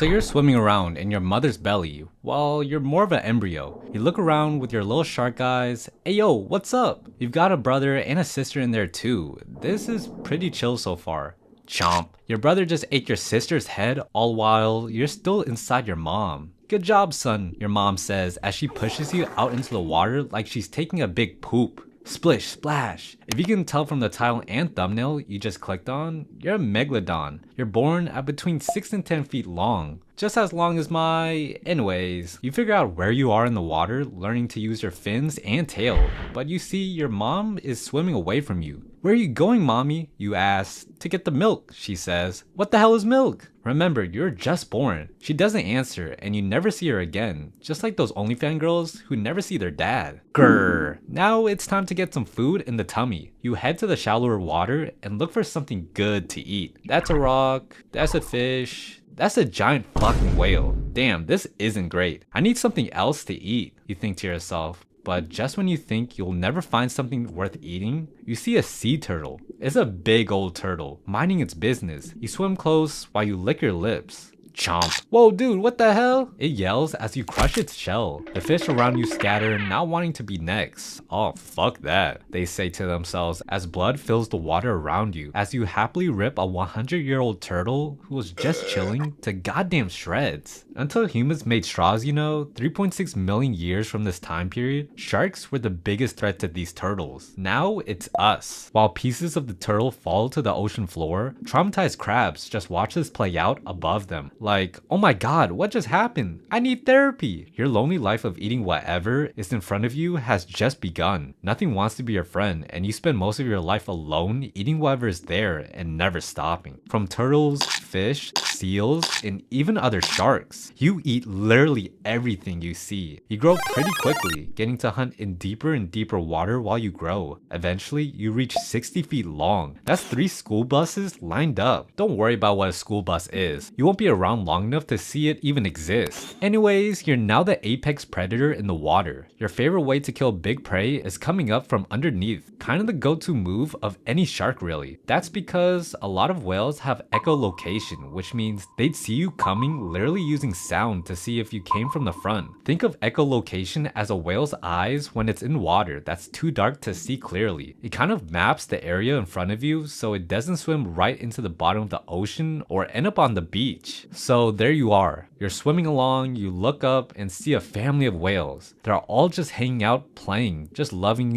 So you're swimming around in your mother's belly while you're more of an embryo. You look around with your little shark eyes. Hey yo, what's up? You've got a brother and a sister in there too. This is pretty chill so far. Chomp. Your brother just ate your sister's head all while you're still inside your mom. Good job, son, your mom says as she pushes you out into the water like she's taking a big poop. Splish, splash. If you can tell from the title and thumbnail you just clicked on, you're a megalodon. You're born at between 6 and 10 feet long. Just as long as my... Anyways, you figure out where you are in the water, learning to use your fins and tail. But you see your mom is swimming away from you. Where are you going, mommy? You ask. To get the milk, she says. What the hell is milk? Remember, you're just born. She doesn't answer and you never see her again. Just like those OnlyFans girls who never see their dad. Grrr. Now it's time to get some food in the tummy. You head to the shallower water and look for something good to eat. That's a rock. That's a fish. That's a giant fucking whale. Damn, this isn't great. I need something else to eat, you think to yourself. But just when you think you'll never find something worth eating, you see a sea turtle. It's a big old turtle, minding its business. You swim close while you lick your lips. Chomp. Whoa dude, what the hell? It yells as you crush its shell. The fish around you scatter, not wanting to be next. Oh, fuck that, they say to themselves as blood fills the water around you as you happily rip a 100-year-old turtle who was just chilling to goddamn shreds. Until humans made straws, 3.6 million years from this time period, sharks were the biggest threat to these turtles. Now it's us. While pieces of the turtle fall to the ocean floor, traumatized crabs just watch this play out above them. Like, oh my god, what just happened? I need therapy. Your lonely life of eating whatever is in front of you has just begun. Nothing wants to be your friend, and you spend most of your life alone eating whatever is there and never stopping. From turtles, fish, seals, and even other sharks. You eat literally everything you see. You grow pretty quickly, getting to hunt in deeper and deeper water while you grow. Eventually, you reach 60 feet long. That's 3 school buses lined up. Don't worry about what a school bus is. You won't be around long enough to see it even exist. Anyways, you're now the apex predator in the water. Your favorite way to kill big prey is coming up from underneath. Kind of the go-to move of any shark really. That's because a lot of whales have echolocation, which means they'd see you coming literally using sound to see if you came from the front. Think of echolocation as a whale's eyes when it's in water that's too dark to see clearly. It kind of maps the area in front of you so it doesn't swim right into the bottom of the ocean or end up on the beach. So there you are. You're swimming along, you look up and see a family of whales. They're all just hanging out, playing, just loving,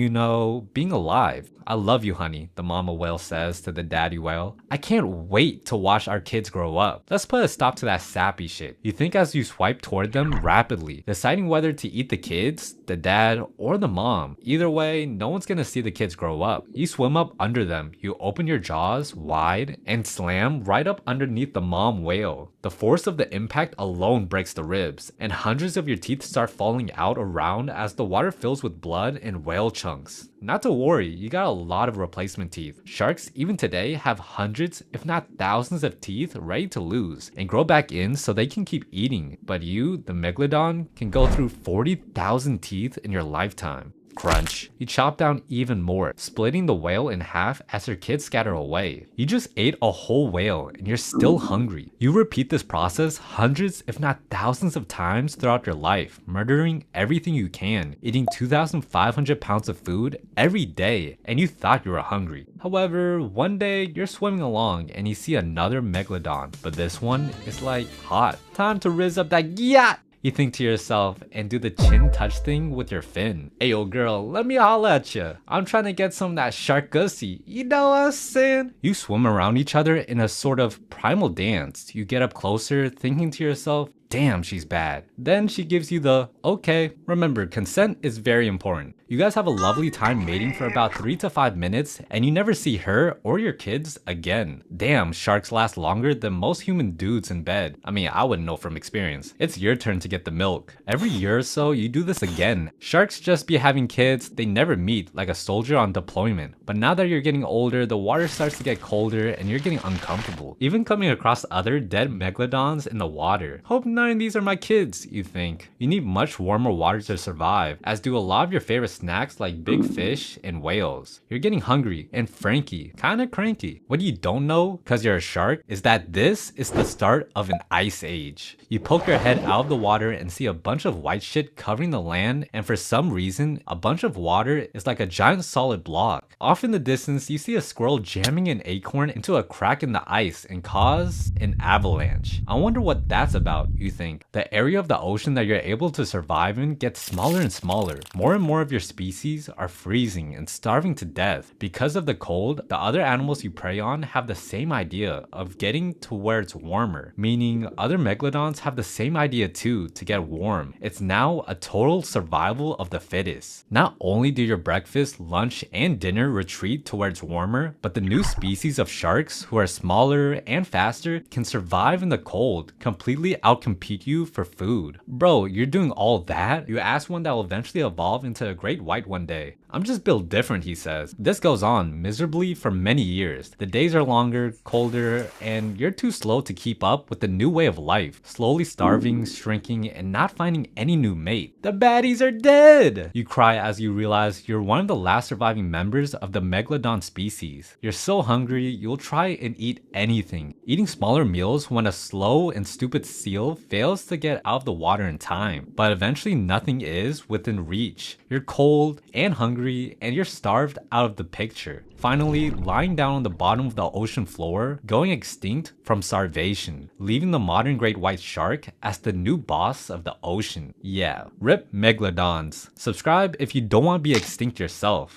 being alive. I love you, honey, the mama whale says to the daddy whale. I can't wait to watch our kids grow up. Let's put a stop to that sappy shit. You think as you swipe toward them rapidly, deciding whether to eat the kids, the dad, or the mom. Either way, no one's gonna see the kids grow up. You swim up under them, you open your jaws wide, and slam right up underneath the mom whale. The force of the impact alone breaks the ribs, and hundreds of your teeth start falling out around as the water fills with blood and whale chunks. Not to worry, you got a lot of replacement teeth. Sharks, even today, have hundreds, if not thousands of teeth ready to lose and grow back in so they can keep eating. But you, the megalodon, can go through 40,000 teeth in your lifetime. Crunch. You chop down even more, splitting the whale in half as her kids scatter away. You just ate a whole whale and you're still hungry. You repeat this process hundreds if not thousands of times throughout your life, murdering everything you can, eating 2,500 pounds of food every day, and you thought you were hungry. However, one day you're swimming along and you see another megalodon, but this one is like hot. Time to rizz up that yacht! You think to yourself and do the chin touch thing with your fin. Ayo girl, let me holla at ya. I'm trying to get some of that shark gussy. You know what I'm saying? You swim around each other in a sort of primal dance. You get up closer thinking to yourself, damn, she's bad. Then she gives you the, okay. Remember, consent is very important. You guys have a lovely time mating for about 3 to 5 minutes and you never see her or your kids again. Damn, sharks last longer than most human dudes in bed. I mean, I wouldn't know from experience. It's your turn to get the milk. Every year or so, you do this again. Sharks just be having kids, they never meet like a soldier on deployment. But now that you're getting older, the water starts to get colder and you're getting uncomfortable. Even coming across other dead megalodons in the water. Hope none of these are my kids, you think. You need much warmer water to survive, as do a lot of your favorite snacks like big fish and whales. You're getting hungry and franky, kinda cranky. What you don't know, cause you're a shark, is that this is the start of an ice age. You poke your head out of the water and see a bunch of white shit covering the land, and for some reason, a bunch of water is like a giant solid block. Off in the distance, you see a squirrel jamming an acorn into a crack in the ice and cause an avalanche. I wonder what that's about, you think. The area of the ocean that you're able to survive in gets smaller and smaller. More and more of your species are freezing and starving to death. Because of the cold, the other animals you prey on have the same idea of getting to where it's warmer, meaning other megalodons have the same idea too to get warm. It's now a total survival of the fittest. Not only do your breakfast, lunch, and dinner retreat to where it's warmer, but the new species of sharks who are smaller and faster can survive in the cold, completely outcompete you for food. Bro, you're doing all that? You ask one that will eventually evolve into a great white one day. I'm just built different, he says. This goes on miserably for many years. The days are longer, colder, and you're too slow to keep up with the new way of life. Slowly starving, shrinking, and not finding any new mate. The baddies are dead! You cry as you realize you're one of the last surviving members of the megalodon species. You're so hungry, you'll try and eat anything. Eating smaller meals when a slow and stupid seal fails to get out of the water in time. But eventually nothing is within reach. You're cold and hungry, and you're starved out of the picture. Finally, lying down on the bottom of the ocean floor, going extinct from starvation, leaving the modern great white shark as the new boss of the ocean. Yeah, rip megalodons. Subscribe if you don't want to be extinct yourself.